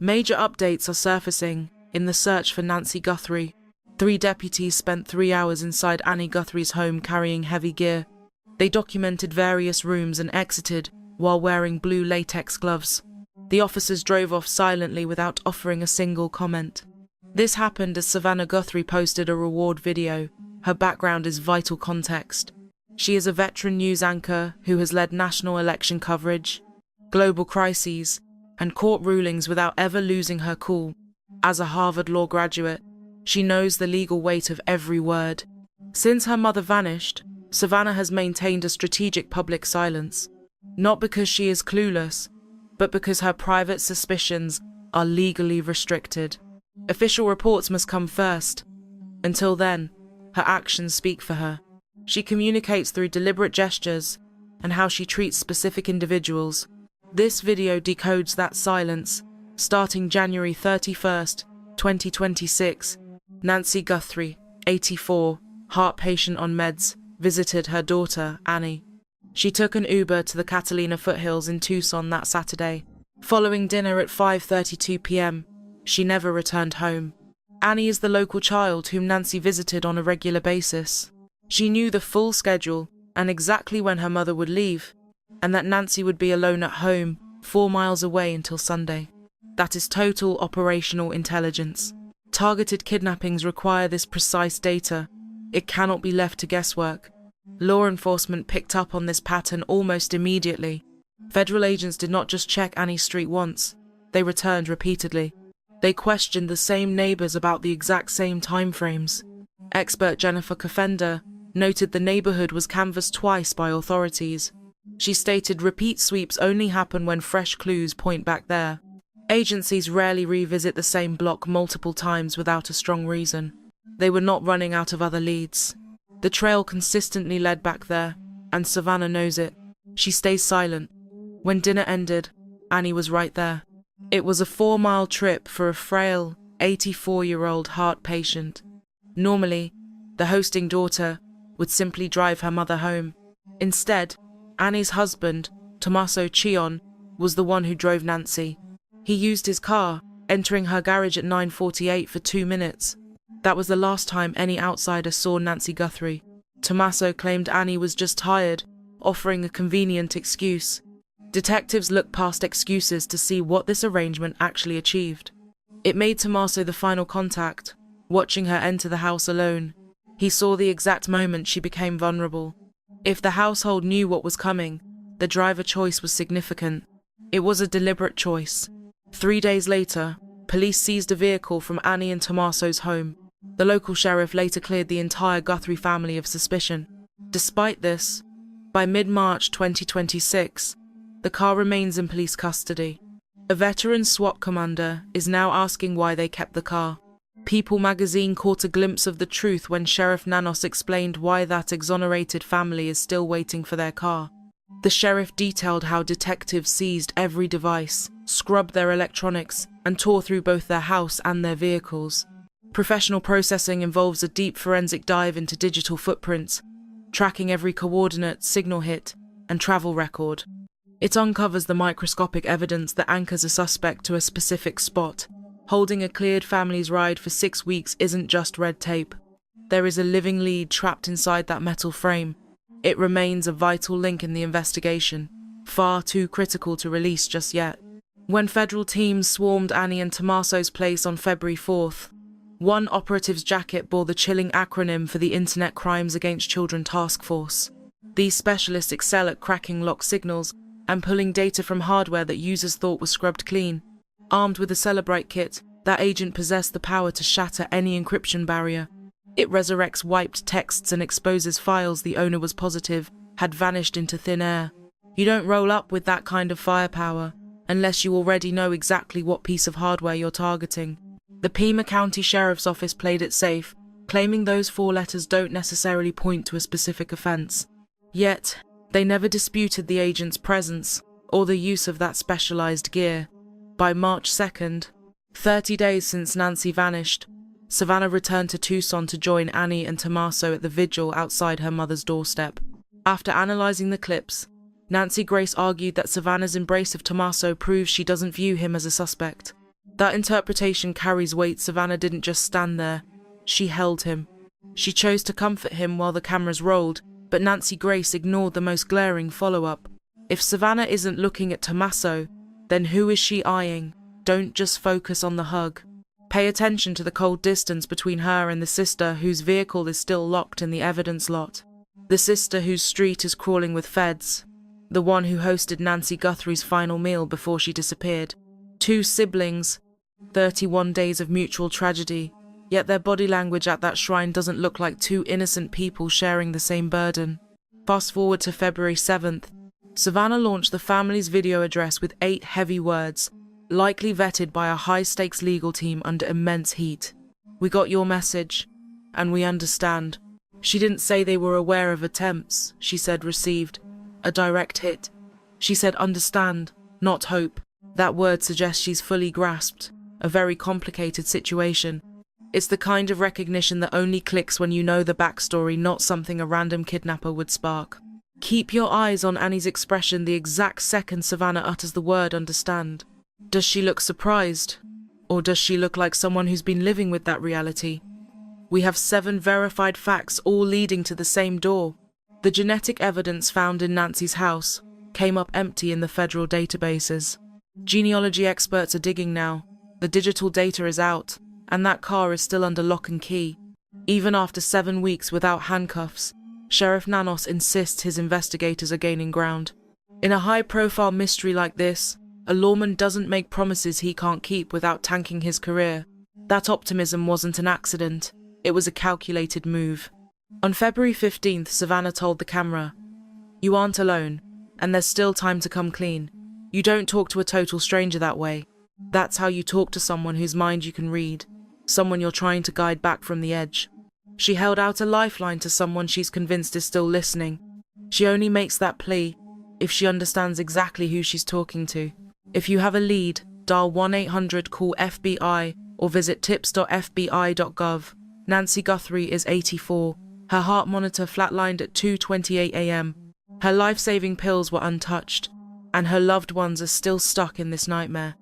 Major updates are surfacing in the search for Nancy Guthrie. 3 deputies spent 3 hours inside Annie Guthrie's home carrying heavy gear. They documented various rooms and exited while wearing blue latex gloves. The officers drove off silently without offering a single comment. This happened as Savannah Guthrie posted a reward video. Her background is vital context. She is a veteran news anchor who has led national election coverage, global crises, and court rulings without ever losing her cool. As a Harvard law graduate, she knows the legal weight of every word. Since her mother vanished, Savannah has maintained a strategic public silence, not because she is clueless, but because her private suspicions are legally restricted. Official reports must come first. Until then, her actions speak for her. She communicates through deliberate gestures and how she treats specific individuals. This video decodes that silence. Starting January 31st, 2026, Nancy Guthrie, 84, heart patient on meds, visited her daughter, Annie. She took an Uber to the Catalina Foothills in Tucson that Saturday. Following dinner at 5:32 p.m., she never returned home. Annie is the local child whom Nancy visited on a regular basis. She knew the full schedule and exactly when her mother would leave, and that Nancy would be alone at home 4 miles away until Sunday. That is total operational intelligence. Targeted kidnappings require this precise data. It cannot be left to guesswork. Law enforcement picked up on this pattern almost immediately. Federal agents did not just check Annie's street once, they returned repeatedly. They questioned the same neighbors about the exact same timeframes. Expert Jennifer Kofender noted the neighborhood was canvassed twice by authorities. She stated repeat sweeps only happen when fresh clues point back there. Agencies rarely revisit the same block multiple times without a strong reason. They were not running out of other leads. The trail consistently led back there, and Savannah knows it. She stays silent. When dinner ended, Annie was right there. It was a 4-mile trip for a frail, 84-year-old heart patient. Normally, the hosting daughter would simply drive her mother home. Instead, Annie's husband, Tomaso, was the one who drove Nancy. He used his car, entering her garage at 9:48 for 2 minutes. That was the last time any outsider saw Nancy Guthrie. Tomaso claimed Annie was just tired, offering a convenient excuse. Detectives looked past excuses to see what this arrangement actually achieved. It made Tomaso the final contact, watching her enter the house alone. He saw the exact moment she became vulnerable. If the household knew what was coming, the driver choice was significant. It was a deliberate choice. 3 days later, police seized a vehicle from Annie and Tomaso's home. The local sheriff later cleared the entire Guthrie family of suspicion. Despite this, by mid-March 2026, the car remains in police custody. A veteran SWAT commander is now asking why they kept the car. People magazine caught a glimpse of the truth when Sheriff Nanos explained why that exonerated family is still waiting for their car. The sheriff detailed how detectives seized every device, scrubbed their electronics, and tore through both their house and their vehicles. Professional processing involves a deep forensic dive into digital footprints, tracking every coordinate, signal hit, and travel record. It uncovers the microscopic evidence that anchors a suspect to a specific spot. Holding a cleared family's ride for 6 weeks isn't just red tape. There is a living lead trapped inside that metal frame. It remains a vital link in the investigation, far too critical to release just yet. When federal teams swarmed Annie and Tomaso's place on February 4th, one operative's jacket bore the chilling acronym for the Internet Crimes Against Children Task Force. These specialists excel at cracking lock signals and pulling data from hardware that users thought was scrubbed clean. Armed with a Celebrite kit, that agent possessed the power to shatter any encryption barrier. It resurrects wiped texts and exposes files the owner was positive had vanished into thin air. You don't roll up with that kind of firepower unless you already know exactly what piece of hardware you're targeting. The Pima County Sheriff's Office played it safe, claiming those 4 letters don't necessarily point to a specific offense. Yet, they never disputed the agent's presence or the use of that specialized gear. By March 2nd, 30 days since Nancy vanished, Savannah returned to Tucson to join Annie and Tomaso at the vigil outside her mother's doorstep. After analyzing the clips, Nancy Grace argued that Savannah's embrace of Tomaso proves she doesn't view him as a suspect. That interpretation carries weight. Savannah didn't just stand there. She held him. She chose to comfort him while the cameras rolled, but Nancy Grace ignored the most glaring follow-up. If Savannah isn't looking at Tomaso, then who is she eyeing? Don't just focus on the hug. Pay attention to the cold distance between her and the sister whose vehicle is still locked in the evidence lot. The sister whose street is crawling with feds. The one who hosted Nancy Guthrie's final meal before she disappeared. 2 siblings, 31 days of mutual tragedy, yet their body language at that shrine doesn't look like 2 innocent people sharing the same burden. Fast forward to February 7th. Savannah launched the family's video address with 8 heavy words, likely vetted by a high-stakes legal team under immense heat. "We got your message, and we understand." She didn't say they were aware of attempts. She said received. A direct hit. She said understand, not hope. That word suggests she's fully grasped a very complicated situation. It's the kind of recognition that only clicks when you know the backstory, not something a random kidnapper would spark. Keep your eyes on Annie's expression the exact second Savannah utters the word understand. Does she look surprised? Or does she look like someone who's been living with that reality? We have 7 verified facts, all leading to the same door. The genetic evidence found in Nancy's house came up empty in the federal databases. Genealogy experts are digging now. The digital data is out, and that car is still under lock and key. Even after 7 weeks without handcuffs, Sheriff Nanos insists his investigators are gaining ground. In a high-profile mystery like this, a lawman doesn't make promises he can't keep without tanking his career. That optimism wasn't an accident. It was a calculated move. On February 15th, Savannah told the camera, "You aren't alone, and there's still time to come clean. You don't talk to a total stranger that way. That's how you talk to someone whose mind you can read, someone you're trying to guide back from the edge." She held out a lifeline to someone she's convinced is still listening. She only makes that plea if she understands exactly who she's talking to. If you have a lead, dial 1-800-CALL-FBI or visit tips.fbi.gov. Nancy Guthrie is 84. Her heart monitor flatlined at 2:28 a.m. Her life-saving pills were untouched, and her loved ones are still stuck in this nightmare.